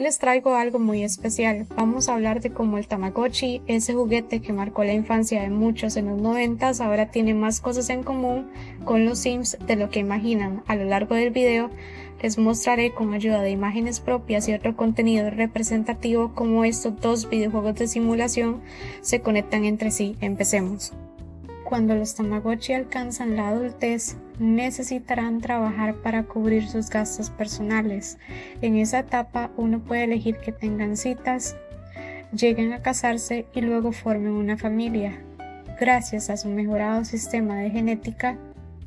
Hoy les traigo algo muy especial. Vamos a hablar de cómo el Tamagotchi, ese juguete que marcó la infancia de muchos en los 90s, ahora tiene más cosas en común con los Sims de lo que imaginan. A lo largo del video les mostraré con ayuda de imágenes propias y otro contenido representativo cómo estos dos videojuegos de simulación se conectan entre sí. Empecemos. Cuando los Tamagotchi alcanzan la adultez, necesitarán trabajar para cubrir sus gastos personales. En esa etapa, uno puede elegir que tengan citas, lleguen a casarse y luego formen una familia. Gracias a su mejorado sistema de genética,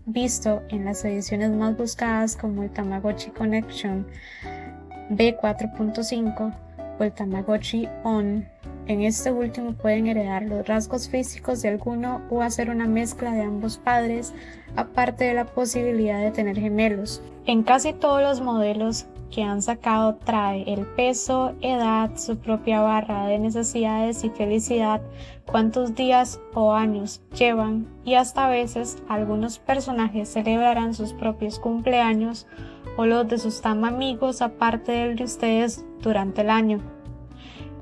visto en las ediciones más buscadas como el Tamagotchi Connection V4.5 o el Tamagotchi On. En este último pueden heredar los rasgos físicos de alguno o hacer una mezcla de ambos padres, aparte de la posibilidad de tener gemelos. En casi todos los modelos que han sacado trae el peso, edad, su propia barra de necesidades y felicidad, cuántos días o años llevan, y hasta a veces algunos personajes celebrarán sus propios cumpleaños o los de sus amigos aparte del de ustedes durante el año.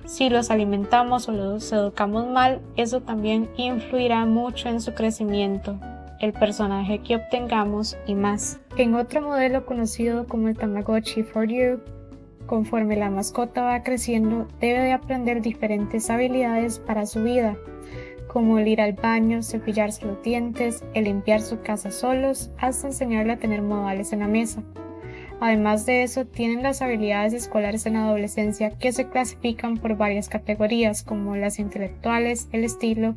Si los alimentamos o los educamos mal, eso también influirá mucho en su crecimiento, el personaje que obtengamos y más. En otro modelo conocido como el Tamagotchi For You, conforme la mascota va creciendo, debe de aprender diferentes habilidades para su vida, como el ir al baño, cepillarse los dientes, el limpiar su casa solos, hasta enseñarle a tener modales en la mesa. Además de eso, tienen las habilidades escolares en la adolescencia que se clasifican por varias categorías como las intelectuales, el estilo,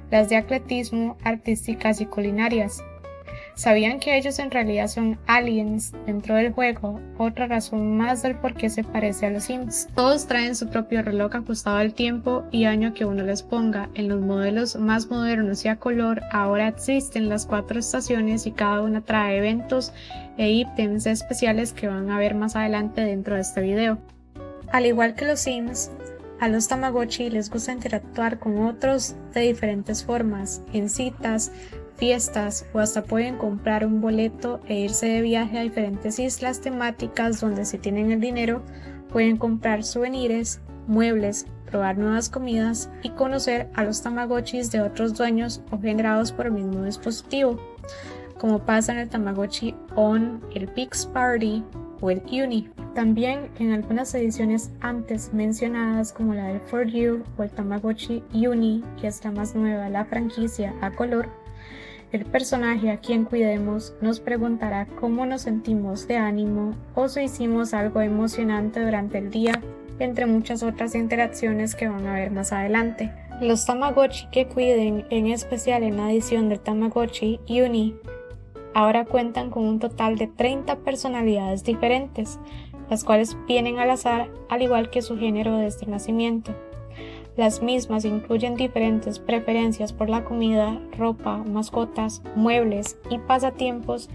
las de atletismo, artísticas y culinarias. ¿Sabían que ellos en realidad son aliens dentro del juego? Otra razón más del por qué se parece a los Sims. Todos traen su propio reloj ajustado al tiempo y año que uno les ponga. En los modelos más modernos y a color ahora existen las 4 estaciones y cada una trae eventos e ítems especiales que van a ver más adelante dentro de este video. Al igual que los Sims, a los Tamagotchi les gusta interactuar con otros de diferentes formas, en citas, fiestas o hasta pueden comprar un boleto e irse de viaje a diferentes islas temáticas donde si tienen el dinero pueden comprar souvenirs, muebles, probar nuevas comidas y conocer a los Tamagotchis de otros dueños o generados por el mismo dispositivo, como pasa en el Tamagotchi On, el Pix Party o el Uni. También en algunas ediciones antes mencionadas como la del For You o el Tamagotchi Uni, que es la más nueva de la franquicia a color, el personaje a quien cuidemos nos preguntará cómo nos sentimos de ánimo o si hicimos algo emocionante durante el día, entre muchas otras interacciones que van a ver más adelante. Los Tamagotchi que cuiden, en especial en la edición del Tamagotchi Uni, ahora cuentan con un total de 30 personalidades diferentes, las cuales vienen al azar al igual que su género desde el nacimiento. Las mismas incluyen diferentes preferencias por la comida, ropa, mascotas, muebles y pasatiempos,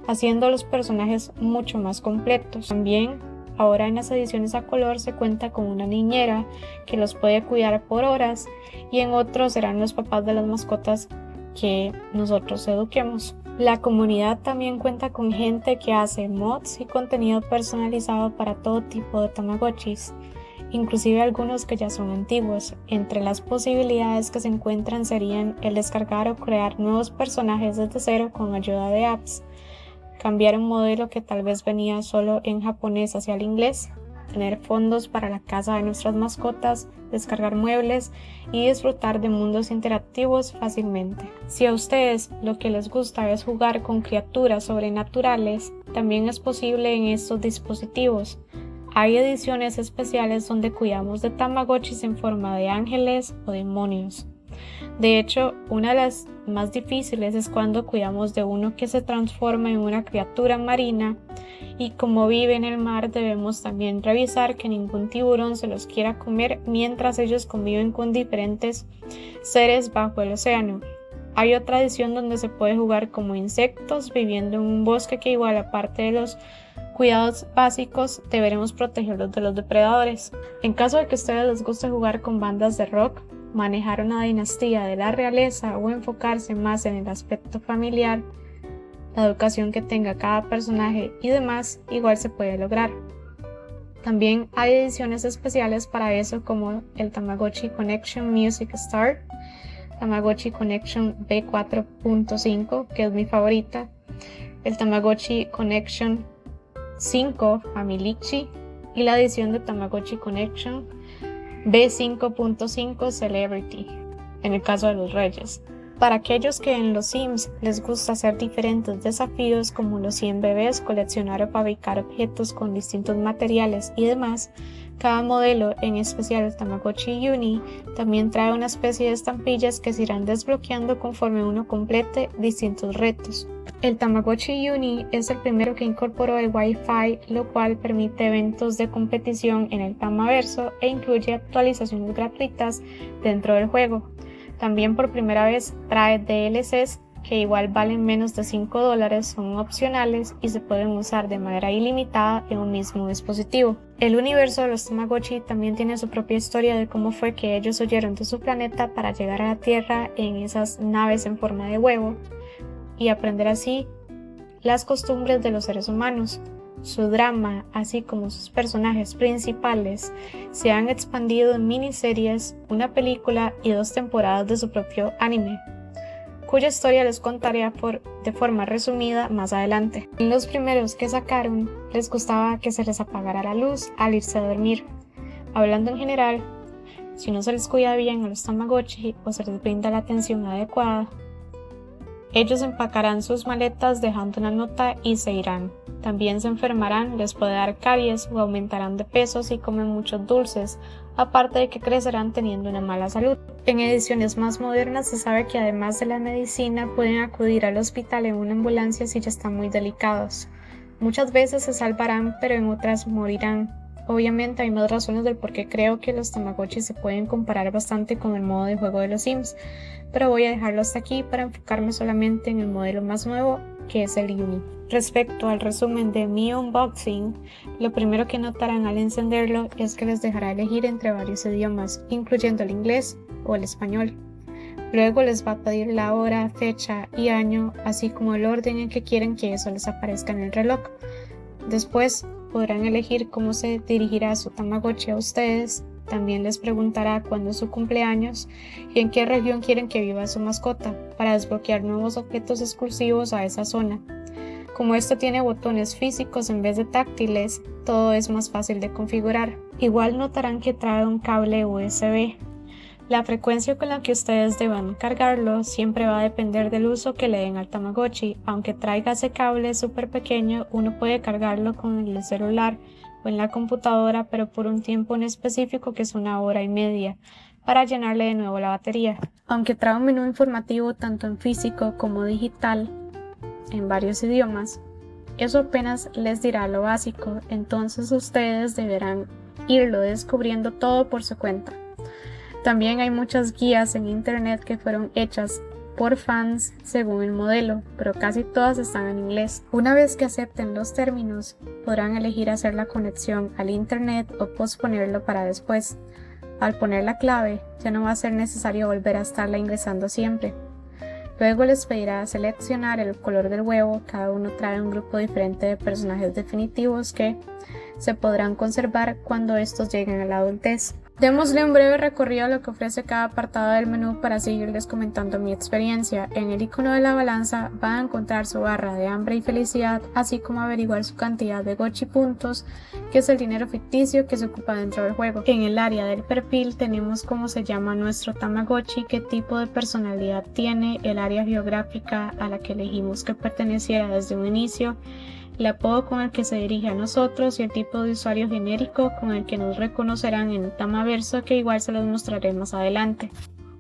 haciendo los personajes mucho más completos. También, ahora en las ediciones a color se cuenta con una niñera que los puede cuidar por horas y en otros serán los papás de las mascotas que nosotros eduquemos. La comunidad también cuenta con gente que hace mods y contenido personalizado para todo tipo de Tamagotchis, inclusive algunos que ya son antiguos. Entre las posibilidades que se encuentran serían el descargar o crear nuevos personajes desde cero con ayuda de apps, cambiar un modelo que tal vez venía solo en japonés hacia el inglés, tener fondos para la casa de nuestras mascotas, descargar muebles y disfrutar de mundos interactivos fácilmente. Si a ustedes lo que les gusta es jugar con criaturas sobrenaturales, también es posible en estos dispositivos. Hay ediciones especiales donde cuidamos de Tamagotchis en forma de ángeles o demonios. De hecho, una de las más difíciles es cuando cuidamos de uno que se transforma en una criatura marina y como vive en el mar debemos también revisar que ningún tiburón se los quiera comer mientras ellos conviven con diferentes seres bajo el océano. Hay otra edición donde se puede jugar como insectos viviendo en un bosque que igual aparte de los cuidados básicos deberemos protegerlos de los depredadores. En caso de que a ustedes les guste jugar con bandas de rock, manejar una dinastía de la realeza o enfocarse más en el aspecto familiar, la educación que tenga cada personaje y demás, igual se puede lograr. También hay ediciones especiales para eso, como el Tamagotchi Connection Music Star, Tamagotchi Connection B4.5, que es mi favorita, el Tamagotchi Connection 5 Familichi y la edición de Tamagotchi Connection B5.5 Celebrity, en el caso de los Reyes. Para aquellos que en los Sims les gusta hacer diferentes desafíos como los 100 bebés, coleccionar o fabricar objetos con distintos materiales y demás, cada modelo, en especial el Tamagotchi Uni, también trae una especie de estampillas que se irán desbloqueando conforme uno complete distintos retos. El Tamagotchi Uni es el primero que incorporó el Wi-Fi, lo cual permite eventos de competición en el Tamaverso e incluye actualizaciones gratuitas dentro del juego. También por primera vez trae DLCs que igual valen menos de $5, son opcionales y se pueden usar de manera ilimitada en un mismo dispositivo. El universo de los Tamagotchi también tiene su propia historia de cómo fue que ellos huyeron de su planeta para llegar a la Tierra en esas naves en forma de huevo y aprender así las costumbres de los seres humanos. Su drama, así como sus personajes principales, se han expandido en miniseries, una película y 2 temporadas de su propio anime, cuya historia les contaré de forma resumida más adelante. En los primeros que sacaron, les gustaba que se les apagara la luz al irse a dormir. Hablando en general, si no se les cuida bien a los Tamagotchi o se les brinda la atención adecuada, ellos empacarán sus maletas dejando una nota y se irán. También se enfermarán, les puede dar caries o aumentarán de peso si comen muchos dulces, aparte de que crecerán teniendo una mala salud. En ediciones más modernas se sabe que además de la medicina pueden acudir al hospital en una ambulancia si ya están muy delicados. Muchas veces se salvarán, pero en otras morirán. Obviamente hay más razones del por qué creo que los Tamagotchi se pueden comparar bastante con el modo de juego de los Sims, pero voy a dejarlo hasta aquí para enfocarme solamente en el modelo más nuevo, que es el Uni. Respecto al resumen de mi unboxing, lo primero que notarán al encenderlo es que les dejará elegir entre varios idiomas, incluyendo el inglés o el español. Luego les va a pedir la hora, fecha y año, así como el orden en que quieren que eso les aparezca en el reloj. Después podrán elegir cómo se dirigirá su Tamagotchi a ustedes. También les preguntará cuándo es su cumpleaños y en qué región quieren que viva su mascota, para desbloquear nuevos objetos exclusivos a esa zona. Como esto tiene botones físicos en vez de táctiles, todo es más fácil de configurar. Igual notarán que trae un cable USB. La frecuencia con la que ustedes deban cargarlo siempre va a depender del uso que le den al Tamagotchi. Aunque traiga ese cable súper pequeño, uno puede cargarlo con el celular o en la computadora, pero por un tiempo en específico, que es 1 hora y media, para llenarle de nuevo la batería. Aunque trae un menú informativo tanto en físico como digital en varios idiomas, eso apenas les dirá lo básico, entonces ustedes deberán irlo descubriendo todo por su cuenta. También hay muchas guías en internet que fueron hechas por fans según el modelo, pero casi todas están en inglés. Una vez que acepten los términos, podrán elegir hacer la conexión al internet o posponerlo para después. Al poner la clave, ya no va a ser necesario volver a estarla ingresando siempre. Luego les pedirá seleccionar el color del huevo. Cada uno trae un grupo diferente de personajes definitivos que se podrán conservar cuando estos lleguen a la adultez. Démosle un breve recorrido a lo que ofrece cada apartado del menú para seguirles comentando mi experiencia. En el icono de la balanza van a encontrar su barra de hambre y felicidad, así como averiguar su cantidad de Gotchi puntos, que es el dinero ficticio que se ocupa dentro del juego. En el área del perfil tenemos cómo se llama nuestro Tamagotchi, qué tipo de personalidad tiene, el área geográfica a la que elegimos que perteneciera desde un inicio, el apodo con el que se dirige a nosotros y el tipo de usuario genérico con el que nos reconocerán en el Tamaverso, que igual se los mostraré más adelante.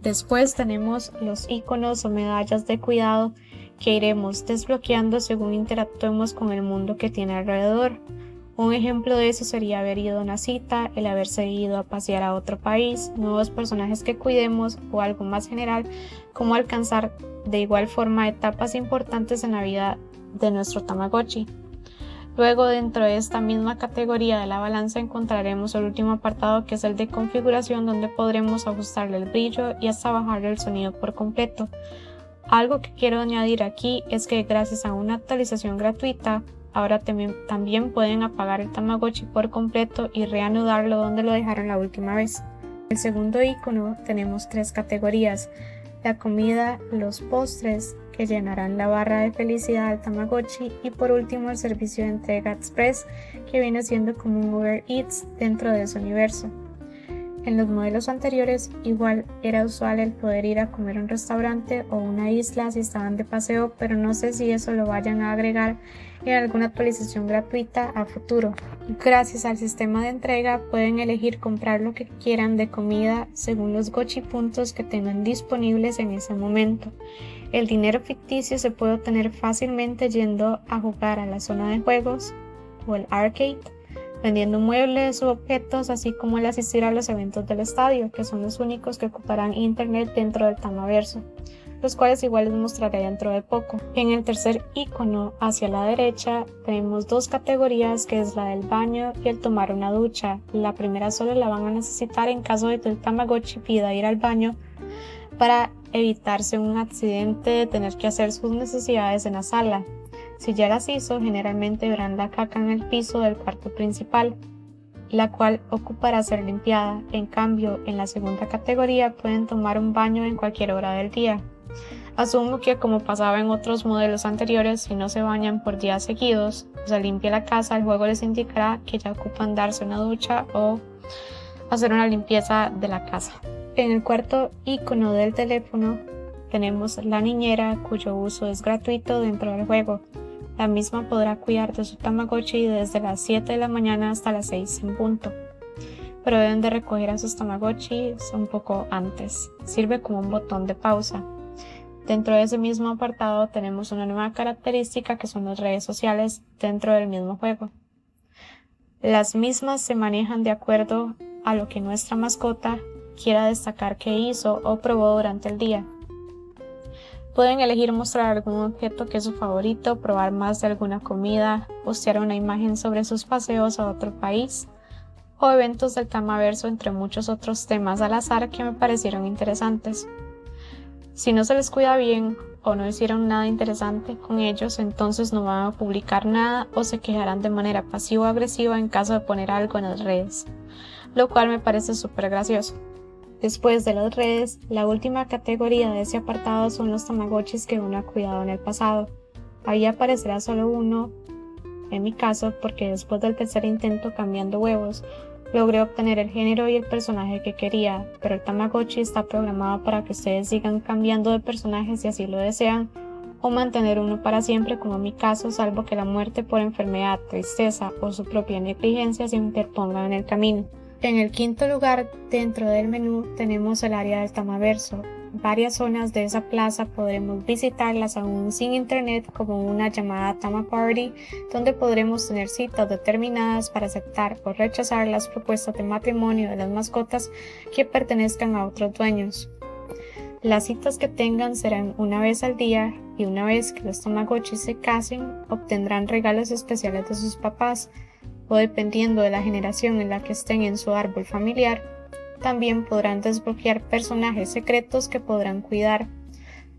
Después tenemos los iconos o medallas de cuidado que iremos desbloqueando según interactuemos con el mundo que tiene alrededor. Un ejemplo de eso sería haber ido a una cita, el haberse ido a pasear a otro país, nuevos personajes que cuidemos o algo más general como alcanzar de igual forma etapas importantes en la vida de nuestro Tamagotchi. Luego, dentro de esta misma categoría de la balanza, encontraremos el último apartado, que es el de configuración, donde podremos ajustarle el brillo y hasta bajarle el sonido por completo. Algo que quiero añadir aquí es que gracias a una actualización gratuita ahora también pueden apagar el Tamagotchi por completo y reanudarlo donde lo dejaron la última vez. En el segundo icono tenemos 3 categorías: la comida, los postres, que llenarán la barra de felicidad del Tamagotchi, y por último el servicio de entrega express, que viene siendo como un Uber Eats dentro de ese universo. En los modelos anteriores igual era usual el poder ir a comer a un restaurante o una isla si estaban de paseo, pero no sé si eso lo vayan a agregar en alguna actualización gratuita a futuro. Gracias al sistema de entrega pueden elegir comprar lo que quieran de comida según los Gotchi puntos que tengan disponibles en ese momento. El dinero ficticio se puede obtener fácilmente yendo a jugar a la zona de juegos o el arcade, vendiendo muebles u objetos, así como el asistir a los eventos del estadio, que son los únicos que ocuparán internet dentro del Tamaverso, los cuales igual les mostraré dentro de poco. En el tercer icono hacia la derecha tenemos 2 categorías, que es la del baño y el tomar una ducha. La primera solo la van a necesitar en caso de que el Tamagotchi pida ir al baño para evitarse un accidente de tener que hacer sus necesidades en la sala. Si ya las hizo, generalmente verán la caca en el piso del cuarto principal, la cual ocupará ser limpiada. En cambio, en la segunda categoría pueden tomar un baño en cualquier hora del día. Asumo que, como pasaba en otros modelos anteriores, si no se bañan por días seguidos o se limpia la casa, el juego les indicará que ya ocupan darse una ducha o hacer una limpieza de la casa. En el cuarto icono del teléfono tenemos la niñera, cuyo uso es gratuito dentro del juego. La misma podrá cuidar de su Tamagotchi desde las 7 de la mañana hasta las 6 en punto, pero deben de recoger a sus Tamagotchis un poco antes. Sirve como un botón de pausa. Dentro de ese mismo apartado tenemos una nueva característica, que son las redes sociales dentro del mismo juego. Las mismas se manejan de acuerdo a lo que nuestra mascota quiera destacar que hizo o probó durante el día. Pueden elegir mostrar algún objeto que es su favorito, probar más de alguna comida, postear una imagen sobre sus paseos a otro país o eventos del Tamaverso, entre muchos otros temas al azar que me parecieron interesantes. Si no se les cuida bien o no hicieron nada interesante con ellos, entonces no van a publicar nada o se quejarán de manera pasivo-agresiva en caso de poner algo en las redes, lo cual me parece súper gracioso. Después de las redes, la última categoría de ese apartado son los Tamagotchis que uno ha cuidado en el pasado. Ahí aparecerá solo uno, en mi caso, porque después del tercer intento cambiando huevos, logré obtener el género y el personaje que quería, pero el Tamagotchi está programado para que ustedes sigan cambiando de personajes si así lo desean, o mantener uno para siempre, como en mi caso, salvo que la muerte por enfermedad, tristeza o su propia negligencia se interponga en el camino. En el quinto lugar, dentro del menú, tenemos el área del Tamaverso. Varias zonas de esa plaza podremos visitarlas aún sin internet, como una llamada Tama Party, donde podremos tener citas determinadas para aceptar o rechazar las propuestas de matrimonio de las mascotas que pertenezcan a otros dueños. Las citas que tengan serán una vez al día, y una vez que los Tamagotchis se casen, obtendrán regalos especiales de sus papás, o dependiendo de la generación en la que estén en su árbol familiar, también podrán desbloquear personajes secretos que podrán cuidar.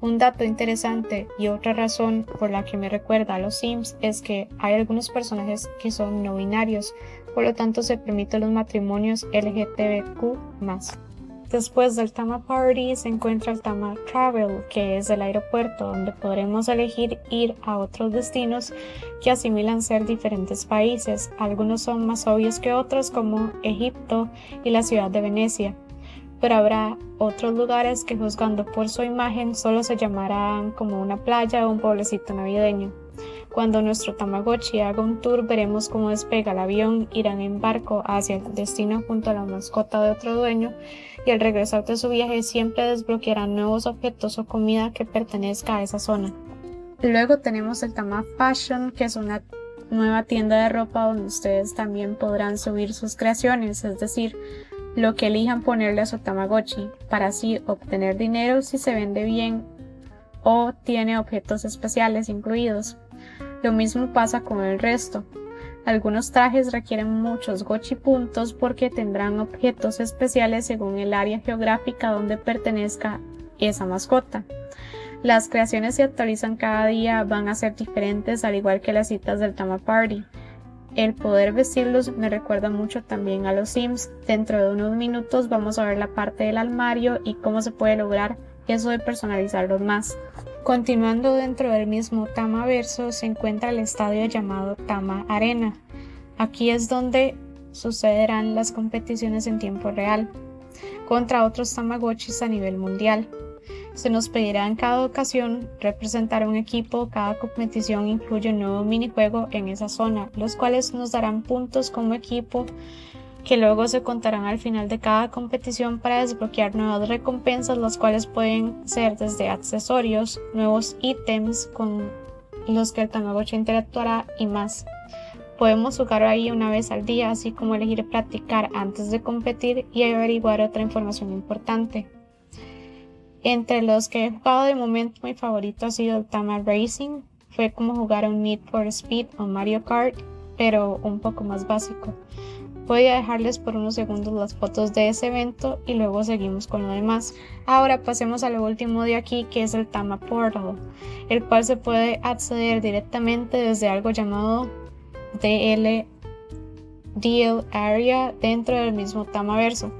Un dato interesante y otra razón por la que me recuerda a los Sims es que hay algunos personajes que son no binarios, por lo tanto se permiten los matrimonios LGBTQ+. Después del Tama Party se encuentra el Tama Travel, que es el aeropuerto donde podremos elegir ir a otros destinos que asimilan ser diferentes países. Algunos son más obvios que otros, como Egipto y la ciudad de Venecia, pero habrá otros lugares que, juzgando por su imagen, solo se llamarán como una playa o un pueblecito navideño. Cuando nuestro Tamagotchi haga un tour, veremos cómo despega el avión, irán en barco hacia el destino junto a la mascota de otro dueño, y al regresar de su viaje siempre desbloquearán nuevos objetos o comida que pertenezca a esa zona. Luego tenemos el Tama Fashion, que es una nueva tienda de ropa donde ustedes también podrán subir sus creaciones, es decir, lo que elijan ponerle a su Tamagotchi, para así obtener dinero si se vende bien o tiene objetos especiales incluidos. Lo mismo pasa con el resto. Algunos trajes requieren muchos Gotchi puntos porque tendrán objetos especiales según el área geográfica donde pertenezca esa mascota. Las creaciones se actualizan cada día, van a ser diferentes, al igual que las citas del Tama Party. El poder vestirlos me recuerda mucho también a los Sims. Dentro de unos minutos vamos a ver la parte del armario y cómo se puede lograr eso de personalizarlos más. Continuando dentro del mismo Tamaverso se encuentra el estadio llamado Tama Arena. Aquí es donde sucederán las competiciones en tiempo real contra otros Tamagotchis a nivel mundial. Se nos pedirá en cada ocasión representar un equipo. Cada competición incluye un nuevo minijuego en esa zona, los cuales nos darán puntos como equipo que luego se contarán al final de cada competición para desbloquear nuevas recompensas, las cuales pueden ser desde accesorios, nuevos ítems con los que el Tamagotchi interactuará y más. Podemos jugar ahí una vez al día, así como elegir practicar antes de competir y averiguar otra información importante. Entre los que he jugado de momento, mi favorito ha sido el Tama Racing. Fue como jugar a un Need for Speed o Mario Kart, pero un poco más básico. Voy a dejarles por unos segundos las fotos de ese evento y luego seguimos con lo demás. Ahora pasemos a lo último de aquí, que es el Tama Portal, el cual se puede acceder directamente desde algo llamado DL Deal Area dentro del mismo Tamaverso.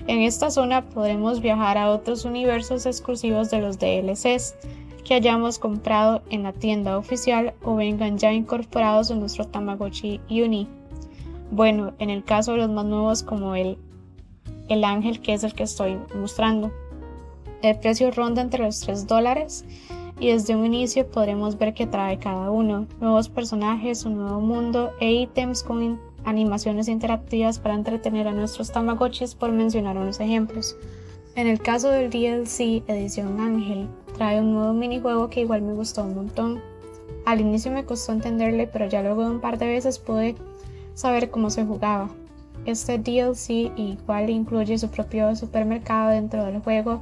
En esta zona podremos viajar a otros universos exclusivos de los DLCs que hayamos comprado en la tienda oficial o vengan ya incorporados en nuestro Tamagotchi Uni. Bueno, en el caso de los más nuevos como el ángel, que es el que estoy mostrando, el precio ronda entre los $3 y desde un inicio podremos ver que trae cada uno, nuevos personajes, un nuevo mundo e ítems con animaciones interactivas para entretener a nuestros Tamagotchis, por mencionar unos ejemplos. En el caso del DLC Edición Ángel, trae un nuevo minijuego que igual me gustó un montón. Al inicio me costó entenderle, pero ya luego de un par de veces pude saber cómo se jugaba. Este DLC igual incluye su propio supermercado dentro del juego,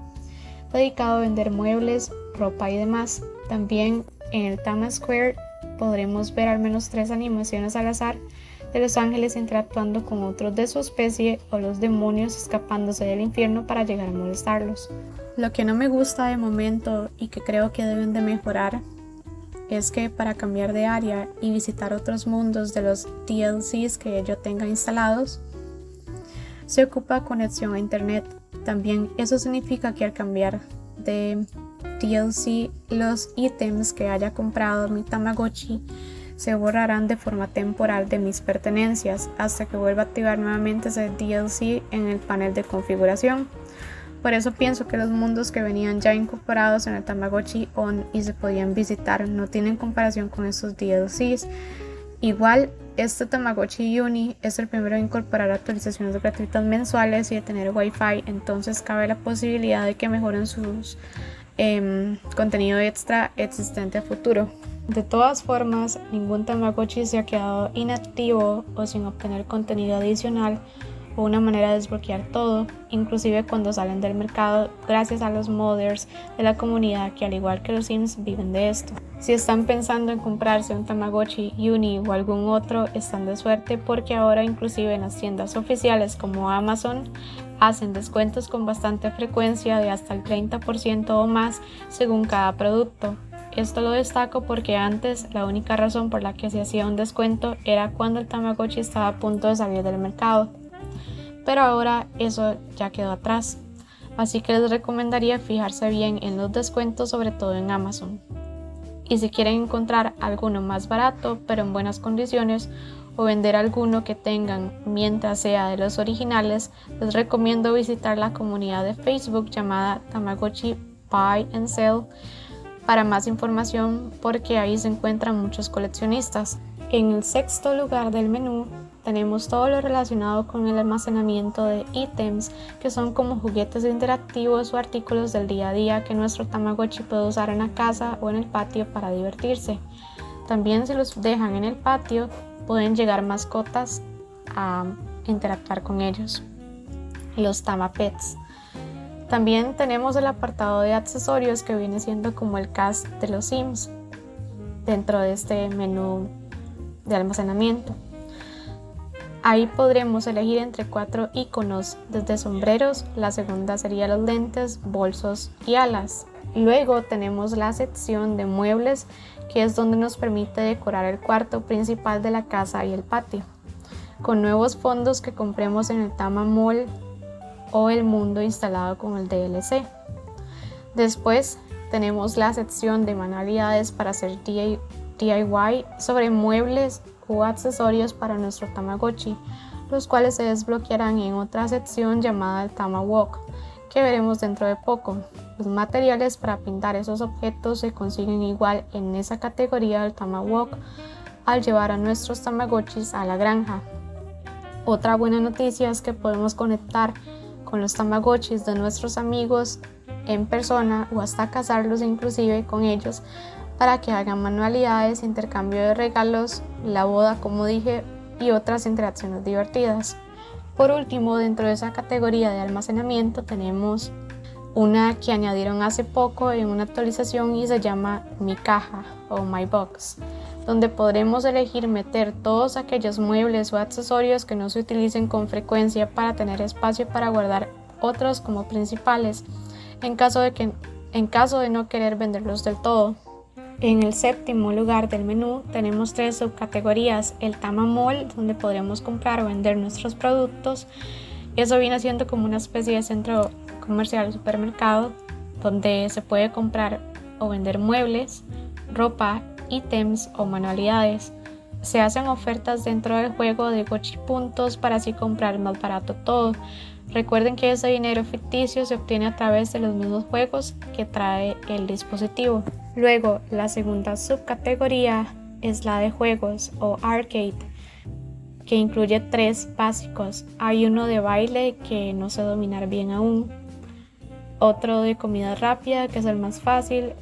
dedicado a vender muebles, ropa y demás. También en el Tama Square podremos ver al menos 3 animaciones al azar de los ángeles interactuando con otros de su especie o los demonios escapándose del infierno para llegar a molestarlos. Lo que no me gusta de momento y que creo que deben de mejorar es que para cambiar de área y visitar otros mundos de los DLCs que yo tenga instalados, se ocupa conexión a internet. También eso significa que al cambiar de DLC, los ítems que haya comprado mi Tamagotchi se borrarán de forma temporal de mis pertenencias hasta que vuelva a activar nuevamente ese DLC en el panel de configuración. Por eso pienso que los mundos que venían ya incorporados en el Tamagotchi On y se podían visitar no tienen comparación con estos DLCs. Igual, este Tamagotchi Uni es el primero en incorporar actualizaciones gratuitas mensuales y de tener Wi-Fi, entonces cabe la posibilidad de que mejoren sus contenido extra existente a futuro. De todas formas, ningún Tamagotchi se ha quedado inactivo o sin obtener contenido adicional o una manera de desbloquear todo, inclusive cuando salen del mercado, gracias a los modders de la comunidad que, al igual que los Sims, viven de esto. Si están pensando en comprarse un Tamagotchi Uni o algún otro, están de suerte, porque ahora inclusive en las tiendas oficiales como Amazon hacen descuentos con bastante frecuencia de hasta el 30% o más según cada producto. Esto lo destaco porque antes la única razón por la que se hacía un descuento era cuando el Tamagotchi estaba a punto de salir del mercado, pero ahora eso ya quedó atrás, así que les recomendaría fijarse bien en los descuentos, sobre todo en Amazon. Y si quieren encontrar alguno más barato pero en buenas condiciones, o vender alguno que tengan mientras sea de los originales, les recomiendo visitar la comunidad de Facebook llamada Tamagotchi Buy and Sell para más información, porque ahí se encuentran muchos coleccionistas. En el sexto lugar del menú tenemos todo lo relacionado con el almacenamiento de ítems, que son como juguetes interactivos o artículos del día a día que nuestro Tamagotchi puede usar en la casa o en el patio para divertirse. También, si los dejan en el patio, pueden llegar mascotas a interactuar con ellos, los Tama Pets. También tenemos el apartado de accesorios, que viene siendo como el cast de los Sims dentro de este menú de almacenamiento. Ahí podremos elegir entre 4 iconos, desde sombreros, la segunda sería los lentes, bolsos y alas. Luego tenemos la sección de muebles, que es donde nos permite decorar el cuarto principal de la casa y el patio, con nuevos fondos que compremos en el Tama Mall o el Mundo instalado con el DLC. Después tenemos la sección de manualidades para hacer DIY sobre muebles o accesorios para nuestro Tamagotchi, los cuales se desbloquearán en otra sección llamada el Tama Walk, que veremos dentro de poco. Los materiales para pintar esos objetos se consiguen igual en esa categoría del Tama Walk al llevar a nuestros Tamagotchis a la granja. Otra buena noticia es que podemos conectar con los Tamagotchis de nuestros amigos en persona o hasta casarlos inclusive con ellos para que hagan manualidades, intercambio de regalos, la boda como dije y otras interacciones divertidas. Por último, dentro de esa categoría de almacenamiento tenemos una que añadieron hace poco en una actualización y se llama Mi Caja o My Box, donde podremos elegir meter todos aquellos muebles o accesorios que no se utilicen con frecuencia para tener espacio para guardar otros como principales en caso de no querer venderlos del todo. En el séptimo lugar del menú tenemos 3 subcategorías: el Tama Mall, donde podremos comprar o vender nuestros productos. Eso viene siendo como una especie de centro comercial o supermercado donde se puede comprar o vender muebles, ropa, ítems o manualidades. Se hacen ofertas dentro del juego de Gochi puntos para así comprar más barato todo. Recuerden que ese dinero ficticio se obtiene a través de los mismos juegos que trae el dispositivo. Luego, la segunda subcategoría es la de juegos o arcade, que incluye 3 básicos. Hay uno de baile que no sé dominar bien aún, otro de comida rápida que es el más fácil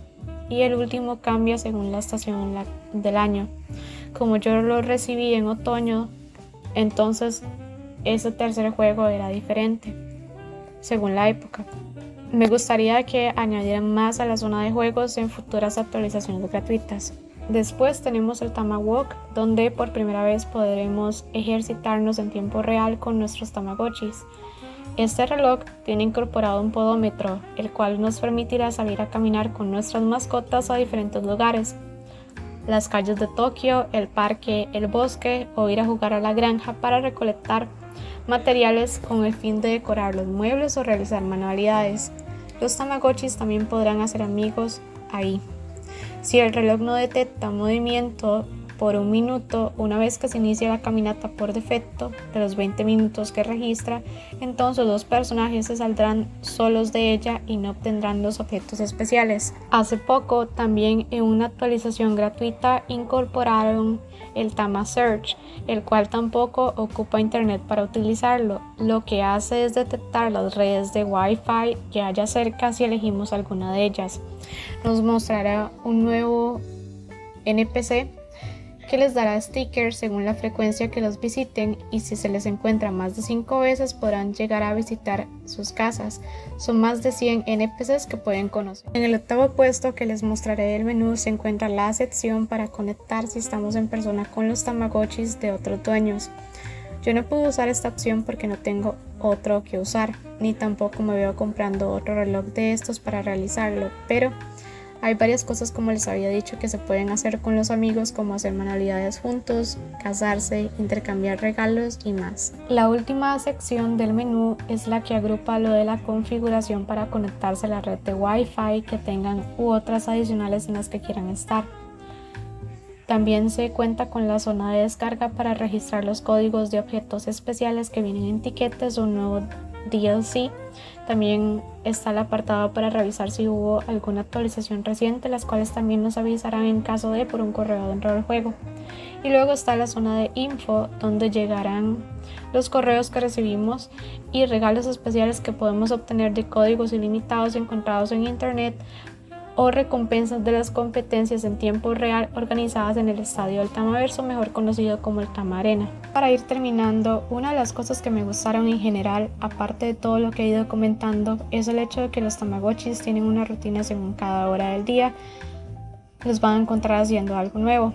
y el último cambia según la estación del año. Como yo lo recibí en otoño, entonces ese tercer juego era diferente según la época. Me gustaría que añadieran más a la zona de juegos en futuras actualizaciones gratuitas. Después tenemos el Tama Walk, donde por primera vez podremos ejercitarnos en tiempo real con nuestros Tamagotchis. Este reloj tiene incorporado un podómetro, el cual nos permitirá salir a caminar con nuestras mascotas a diferentes lugares: las calles de Tokio, el parque, el bosque o ir a jugar a la granja para recolectar materiales con el fin de decorar los muebles o realizar manualidades. Los Tamagotchis también podrán hacer amigos ahí. Si el reloj no detecta movimiento por 1 minuto, una vez que se inicia la caminata por defecto de los 20 minutos que registra, entonces los personajes se saldrán solos de ella y no obtendrán los objetos especiales. Hace poco, también en una actualización gratuita, incorporaron el Tama Search, el cual tampoco ocupa internet para utilizarlo. Lo que hace es detectar las redes de Wi-Fi que haya cerca si elegimos alguna de ellas. Nos mostrará un nuevo NPC que les dará stickers según la frecuencia que los visiten, y si se les encuentra más de 5 veces podrán llegar a visitar sus casas. Son más de 100 NPCs que pueden conocer. En el octavo puesto que les mostraré del menú se encuentra la sección para conectar si estamos en persona con los Tamagotchis de otros dueños. Yo no puedo usar esta opción porque no tengo otro que usar, ni tampoco me veo comprando otro reloj de estos para realizarlo, pero hay varias cosas, como les había dicho, que se pueden hacer con los amigos, como hacer manualidades juntos, casarse, intercambiar regalos y más. La última sección del menú es la que agrupa lo de la configuración para conectarse a la red de Wi-Fi que tengan u otras adicionales en las que quieran estar. También se cuenta con la zona de descarga para registrar los códigos de objetos especiales que vienen en tiquetes o nuevo DLC. También está el apartado para revisar si hubo alguna actualización reciente, las cuales también nos avisarán en caso de por un correo dentro del juego. Y luego está la zona de info, donde llegarán los correos que recibimos y regalos especiales que podemos obtener de códigos ilimitados encontrados en internet, o recompensas de las competencias en tiempo real organizadas en el estadio del Tamaverso, mejor conocido como el Tama Arena. Para ir terminando, una de las cosas que me gustaron en general, aparte de todo lo que he ido comentando, es el hecho de que los Tamagotchis tienen una rutina según cada hora del día. Los van a encontrar haciendo algo nuevo,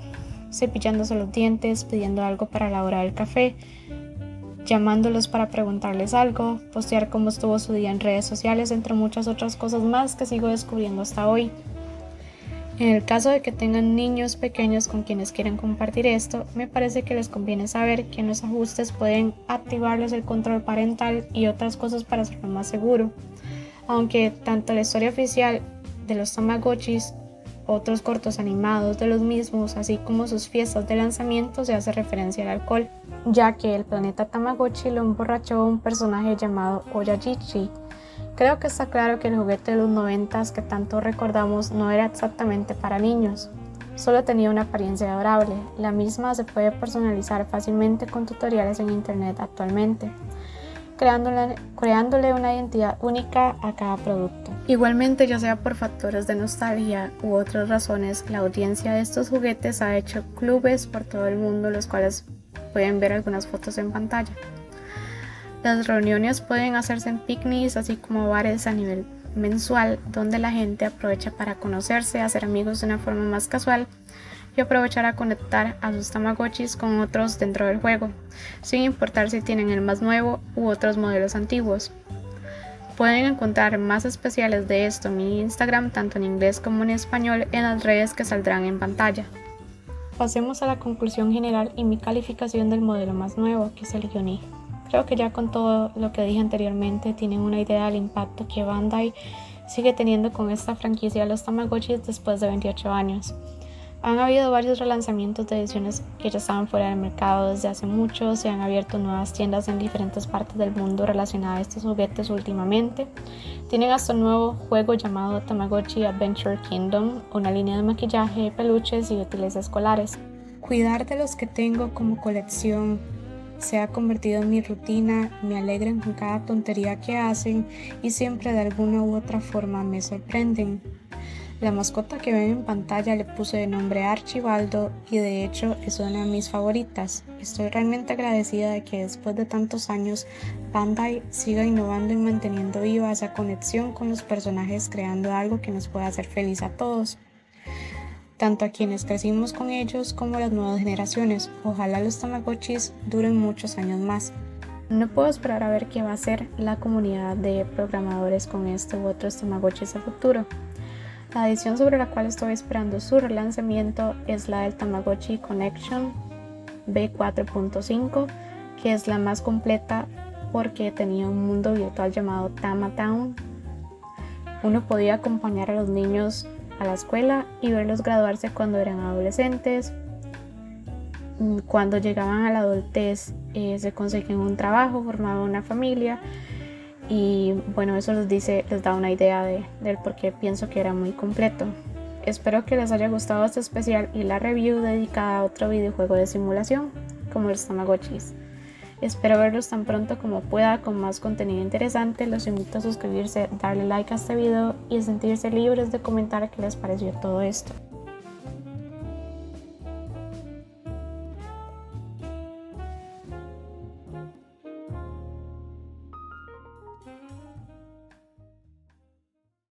cepillándose los dientes, pidiendo algo para la hora del café, llamándolos para preguntarles algo, postear cómo estuvo su día en redes sociales, entre muchas otras cosas más que sigo descubriendo hasta hoy. En el caso de que tengan niños pequeños con quienes quieran compartir esto, me parece que les conviene saber que en los ajustes pueden activarles el control parental y otras cosas para hacerlo más seguro. Aunque tanto la historia oficial de los Tamagotchis, otros cortos animados de los mismos, así como sus fiestas de lanzamiento, se hace referencia al alcohol, ya que el planeta Tamagotchi lo emborrachó un personaje llamado Oyagichi. Creo que está claro que el juguete de los 90s que tanto recordamos no era exactamente para niños, solo tenía una apariencia adorable. La misma se puede personalizar fácilmente con tutoriales en internet actualmente, creándole una identidad única a cada producto. Igualmente, ya sea por factores de nostalgia u otras razones, la audiencia de estos juguetes ha hecho clubes por todo el mundo, los cuales pueden ver algunas fotos en pantalla. Las reuniones pueden hacerse en picnics, así como bares a nivel mensual, donde la gente aprovecha para conocerse, hacer amigos de una forma más casual y aprovechar a conectar a sus Tamagotchis con otros dentro del juego, sin importar si tienen el más nuevo u otros modelos antiguos. Pueden encontrar más especiales de esto en mi Instagram, tanto en inglés como en español, en las redes que saldrán en pantalla. Pasemos a la conclusión general y mi calificación del modelo más nuevo, que es el Uni. Creo que ya con todo lo que dije anteriormente tienen una idea del impacto que Bandai sigue teniendo con esta franquicia de los Tamagotchis después de 28 años. Han habido varios relanzamientos de ediciones que ya estaban fuera del mercado desde hace mucho, se han abierto nuevas tiendas en diferentes partes del mundo relacionadas a estos juguetes últimamente. Tienen hasta un nuevo juego llamado Tamagotchi Adventure Kingdom, una línea de maquillaje, peluches y útiles escolares. Cuidar de los que tengo como colección se ha convertido en mi rutina, me alegran con cada tontería que hacen y siempre de alguna u otra forma me sorprenden. La mascota que ven en pantalla le puse de nombre Archibaldo y de hecho es una de mis favoritas. Estoy realmente agradecida de que después de tantos años Bandai siga innovando y manteniendo viva esa conexión con los personajes, creando algo que nos pueda hacer feliz a todos, tanto a quienes crecimos con ellos como a las nuevas generaciones. Ojalá los Tamagotchis duren muchos años más. No puedo esperar a ver qué va a hacer la comunidad de programadores con este u otros Tamagotchis a futuro. La edición sobre la cual estoy esperando su relanzamiento es la del Tamagotchi Connection V4.5, que es la más completa porque tenía un mundo virtual llamado Tamatown. Uno podía acompañar a los niños a la escuela y verlos graduarse cuando eran adolescentes. Cuando llegaban a la adultez se conseguían un trabajo, formaban una familia y bueno, eso les da una idea del por qué pienso que era muy completo. Espero que les haya gustado este especial y la review dedicada a otro videojuego de simulación como los Tamagotchis. Espero verlos tan pronto como pueda con más contenido interesante. Los invito a suscribirse, darle like a este video y sentirse libres de comentar qué les pareció todo esto.